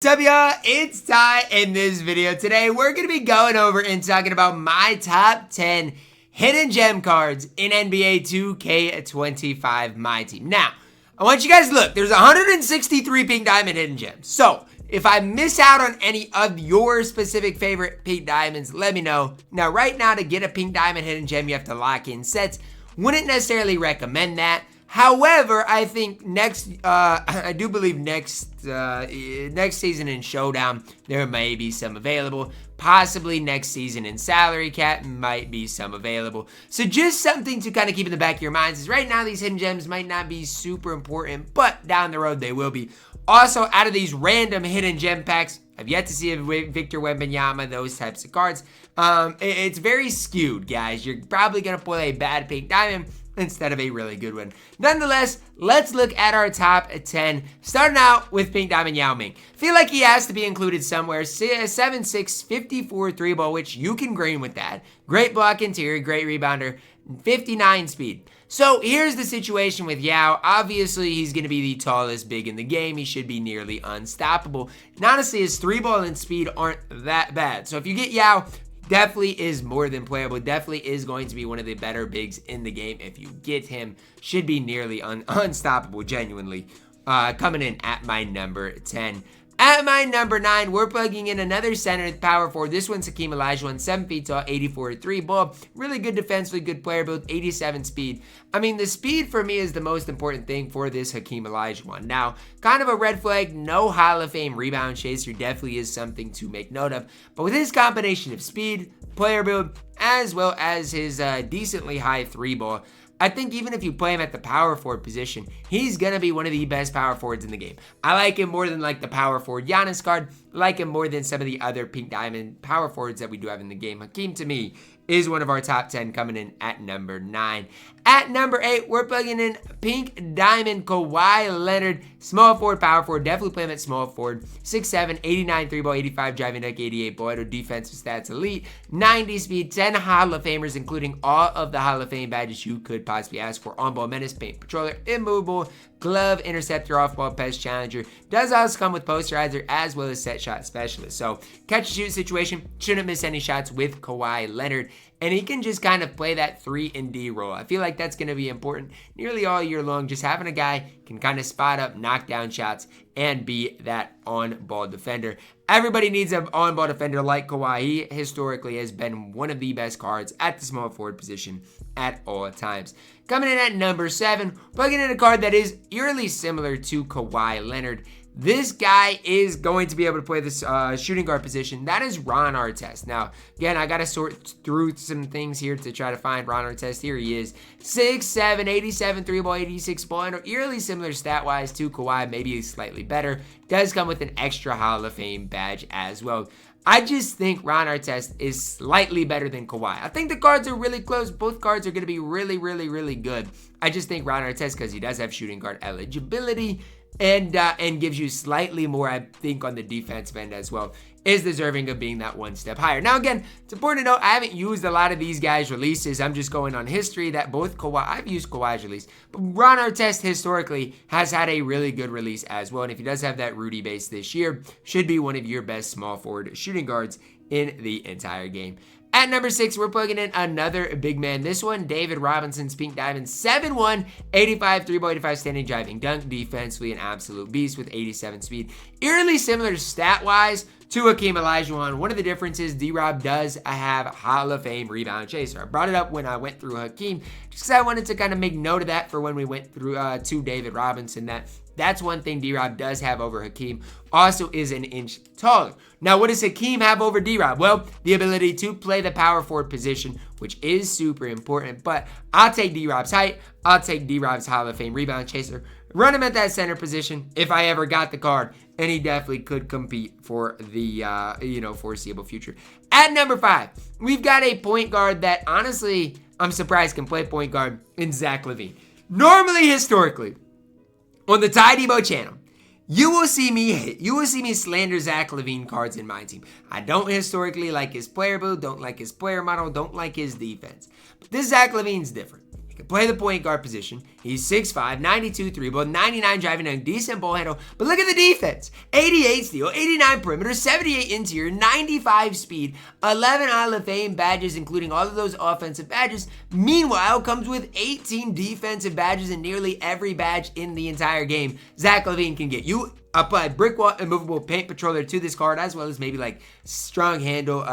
What's up, y'all? It's Ty. In this video today, we're going to be going over and talking about my top 10 hidden gem cards in NBA 2K25 MyTEAM. Now, I want you guys to look. There's 163 pink diamond hidden gems. So, if I miss out on any of your specific favorite pink diamonds, let me know. Now, right now, to get a pink diamond hidden gem, you have to lock in sets. Wouldn't necessarily recommend that. However, I think I do believe next season in Showdown, there may be some available. Possibly next season in Salary Cap might be some available. So just something to kind of keep in the back of your minds is right now these hidden gems might not be super important, but down the road they will be. Also, out of these random hidden gem packs, I've yet to see a Victor Wembanyama, those types of cards. It's very skewed, guys. You're probably going to pull a bad pink diamond instead of a really good one. Nonetheless, let's look at our top 10, starting out with pink diamond Yao Ming. Feel like he has to be included somewhere. 7'6", 54 3 ball, which you can green with that. Great block interior, great rebounder, 59 speed. So here's the situation with Yao. Obviously, he's going to be the tallest big in the game. He should be nearly unstoppable. And honestly, his 3 ball and speed aren't that bad. So if you get Yao, definitely is more than playable. Definitely is going to be one of the better bigs in the game. If you get him, should be nearly unstoppable, genuinely. Coming in at my number 10. At my number 9, we're plugging in another center power forward. This one's Hakeem Olajuwon, 7 feet tall, 84 3 ball. Really good defensively, good player build, 87 speed. I mean, the speed for me is the most important thing for this Hakeem Olajuwon. Now, kind of a red flag, no Hall of Fame rebound chaser definitely is something to make note of. But with his combination of speed, player build, as well as his decently high 3 ball, I think even if you play him at the power forward position, he's going to be one of the best power forwards in the game. I like him more than like the power forward Giannis card. I like him more than some of the other pink diamond power forwards that we do have in the game. Hakeem, to me, is one of our top 10 coming in at number 9. At number 8, we're plugging in pink diamond Kawhi Leonard, small forward, power forward. Definitely play him at small forward. 6'7", 89 3 ball, 85 driving dunk, 88 ball. Defensive stats elite, 90 speed, 10 Hall of Famers, including all of the Hall of Fame badges you could possibly ask for. On ball menace, paint patroller, immovable, glove, interceptor, off ball, pest challenger. Does also come with posterizer as well as set shot specialist. So catch and shoot situation, shouldn't miss any shots with Kawhi Leonard. And he can just kind of play that 3-and-D role. I feel like that's going to be important nearly all year long. Just having a guy can kind of spot up, knock down shots, and be that on-ball defender. Everybody needs an on-ball defender like Kawhi. He historically has been one of the best cards at the small forward position at all times. Coming in at number 7, plugging in a card that is eerily similar to Kawhi Leonard. This guy is going to be able to play this shooting guard position. That is Ron Artest. Now, again, I got to sort through some things here to try to find Ron Artest. Here he is. 6'7", 87 3 ball, 86 ball, and eerily similar stat-wise to Kawhi, maybe slightly better. Does come with an extra Hall of Fame badge as well. I just think Ron Artest is slightly better than Kawhi. I think the cards are really close. Both cards are going to be really, really, really good. I just think Ron Artest, because he does have shooting guard eligibility, and gives you slightly more, I think, on the defensive end as well, is deserving of being that one step higher. Now, again, it's important to note, I haven't used a lot of these guys' releases. I'm just going on history that both I've used Kawhi's release, but Ron Artest historically has had a really good release as well. And if he does have that Rudy base this year, should be one of your best small forward shooting guards in the entire game. At number 6, we're plugging in another big man. This one, David Robinson's pink diamond, 7'1", 85 3 ball, 85 standing driving dunk, defensively an absolute beast with 87 speed. Eerily similar stat-wise to Hakeem Olajuwon. One of the differences, D-Rob does have Hall of Fame rebound chaser. I brought it up when I went through Hakeem, just because I wanted to kind of make note of that for when we went through to David Robinson. That's one thing D-Rob does have over Hakeem. Also is an inch taller. Now, what does Hakeem have over D-Rob? Well, the ability to play the power forward position, which is super important. But I'll take D-Rob's height. I'll take D-Rob's Hall of Fame rebound chaser. Run him at that center position if I ever got the card. And he definitely could compete for the, foreseeable future. At number 5, we've got a point guard that, honestly, I'm surprised can play point guard in Zack LaVine. Normally, historically, on the TyDeBo channel, you will see me slander Zack LaVine cards in my team. I don't historically like his player build, don't like his player model, don't like his defense. But this Zack LaVine's different. Can play the point guard position. He's 6'5", 92 3-ball, 99 driving dunk, decent ball handle. But look at the defense. 88 steal, 89 perimeter, 78 interior, 95 speed, 11 Hall of Fame badges, including all of those offensive badges. Meanwhile, comes with 18 defensive badges and nearly every badge in the entire game. Zack LaVine can get you. Apply brick wall and movable paint patroller to this card, as well as maybe like strong handle,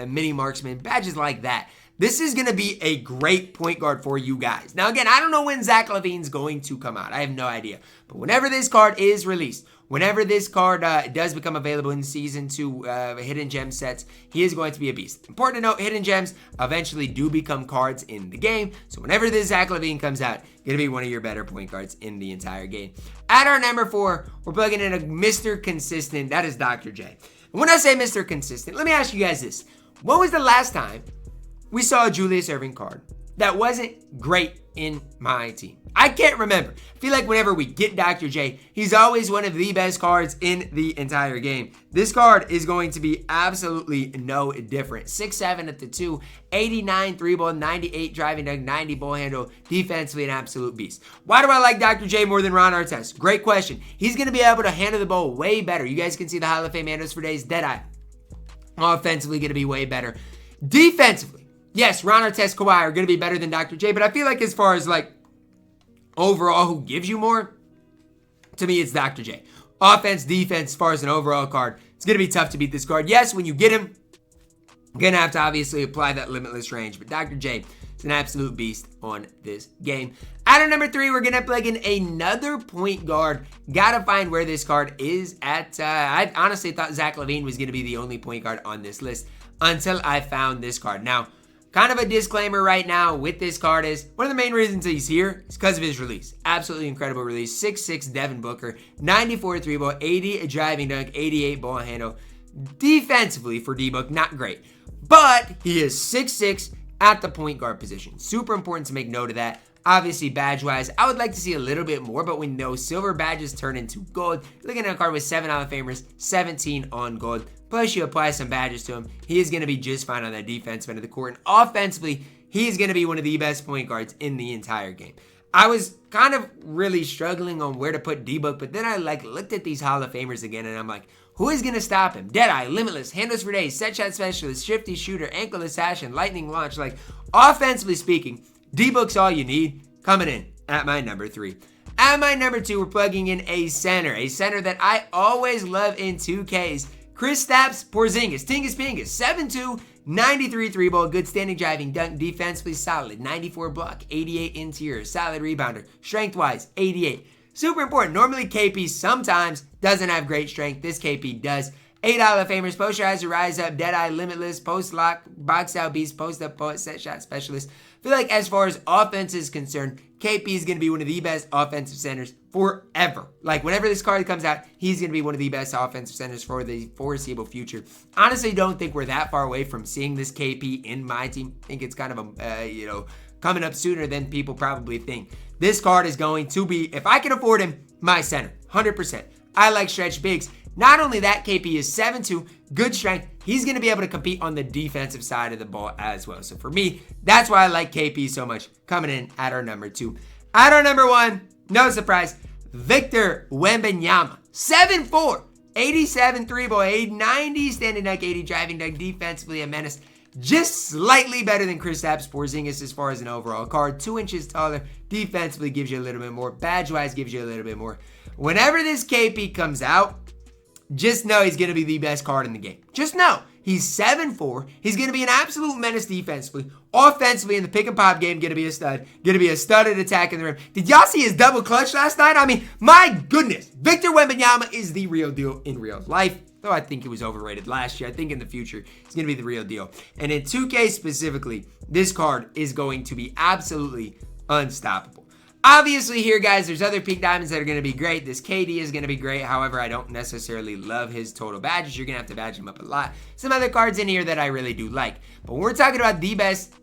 mini marksman, badges like that. This is going to be a great point guard for you guys. Now, again, I don't know when Zack LaVine's going to come out. I have no idea. But whenever this card is released, whenever this card does become available in Season 2 Hidden Gem sets, he is going to be a beast. Important to note, Hidden Gems eventually do become cards in the game. So whenever this Zack LaVine comes out, going to be one of your better point guards in the entire game. At our number 4, we're plugging in a Mr. Consistent. That is Dr. J. And when I say Mr. Consistent, let me ask you guys this. When was the last time we saw a Julius Erving card that wasn't great in my team? I can't remember. I feel like whenever we get Dr. J, he's always one of the best cards in the entire game. This card is going to be absolutely no different. 6'7" at the 2, 89 3-ball, 98 driving dunk, 90 ball handle, defensively an absolute beast. Why do I like Dr. J more than Ron Artest? Great question. He's going to be able to handle the ball way better. You guys can see the Hall of Fame handles for days. Deadeye. Offensively going to be way better. Defensively, yes, Ron Artest, Kawhi are going to be better than Dr. J, but I feel like as far as like overall who gives you more, to me it's Dr. J. Offense, defense, as far as an overall card, it's going to be tough to beat this card. Yes, when you get him, you're going to have to obviously apply that limitless range, but Dr. J is an absolute beast on this game. At our number 3, we're going to plug in another point guard. Got to find where this card is at. I honestly thought Zack LaVine was going to be the only point guard on this list until I found this card. Now, kind of a disclaimer right now with this card is one of the main reasons he's here is because of his release. Absolutely incredible release. 6'6" Devon Booker, 94 3-ball, 80 driving dunk, 88 ball handle. Defensively for D-Book, not great. But he is 6'6" at the point guard position. Super important to make note of that. Obviously, badge-wise, I would like to see a little bit more, but we know silver badges turn into gold. Looking at a card with 7 Hall of Famers, 17 on gold. Plus, you apply some badges to him, he is going to be just fine on that defensive end of the court. And offensively, he is going to be one of the best point guards in the entire game. I was kind of really struggling on where to put D-Book, but then I looked at these Hall of Famers again, and I'm like, who is going to stop him? Deadeye, Limitless, Handles for Days, Set Shot Specialist, Shifty Shooter, Ankle Assassin, Lightning Launch. Like, offensively speaking, D-Book's all you need. Coming in at my number 3. At my number 2, we're plugging in a center that I always love in 2Ks. Kristaps Porzingis, Tingus Pingus, 7'2", 93 3-ball, good standing driving dunk, defensively solid, 94 block, 88 interior, solid rebounder, strength-wise, 88. Super important. Normally KP sometimes doesn't have great strength. This KP does. 8 Hall of Famers, Posterizer, Rise Up, Deadeye, Limitless, Post Lock, Box Out Beast, Post Up Poet, Set Shot Specialist. I feel like as far as offense is concerned, KP is going to be one of the best offensive centers forever. Like, whenever this card comes out, he's going to be one of the best offensive centers for the foreseeable future. Honestly, don't think we're that far away from seeing this KP in my team. I think it's kind of a, coming up sooner than people probably think. This card is going to be, if I can afford him, my center, 100%. I like stretch bigs. Not only that, KP is 7'2", good strength. He's going to be able to compete on the defensive side of the ball as well. So for me, that's why I like KP so much. Coming in at our number 2. At our number 1, no surprise, Victor Wembanyama. 7'4", 87 3-ball, 90 standing dunk, 80 driving dunk, defensively a menace. Just slightly better than Kristaps Porzingis as far as an overall card. 2 inches taller, defensively gives you a little bit more. Badge-wise gives you a little bit more. Whenever this KP comes out, just know he's going to be the best card in the game. Just know. He's 7'4". He's going to be an absolute menace defensively. Offensively, in the pick and pop game, going to be a stud. Going to be a stud at attacking the rim. Did y'all see his double clutch last night? I mean, my goodness. Victor Wembanyama is the real deal in real life. Though I think he was overrated last year. I think in the future, he's going to be the real deal. And in 2K specifically, this card is going to be absolutely unstoppable. Obviously here, guys, there's other peak diamonds that are going to be great. This KD is going to be great. However, I don't necessarily love his total badges. You're going to have to badge him up a lot. Some other cards in here that I really do like. But when we're talking about the best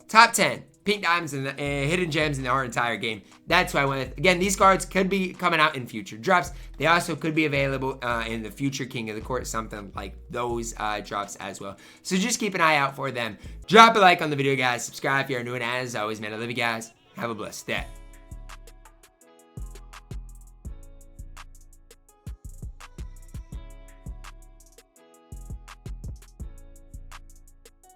top 10 pink diamonds and hidden gems in our entire game, that's who I went with. Again, these cards could be coming out in future drops. They also could be available in the future King of the Court, something like those drops as well. So just keep an eye out for them. Drop a like on the video, guys. Subscribe if you're new, and as always, man, I love you guys. Have a blessed day.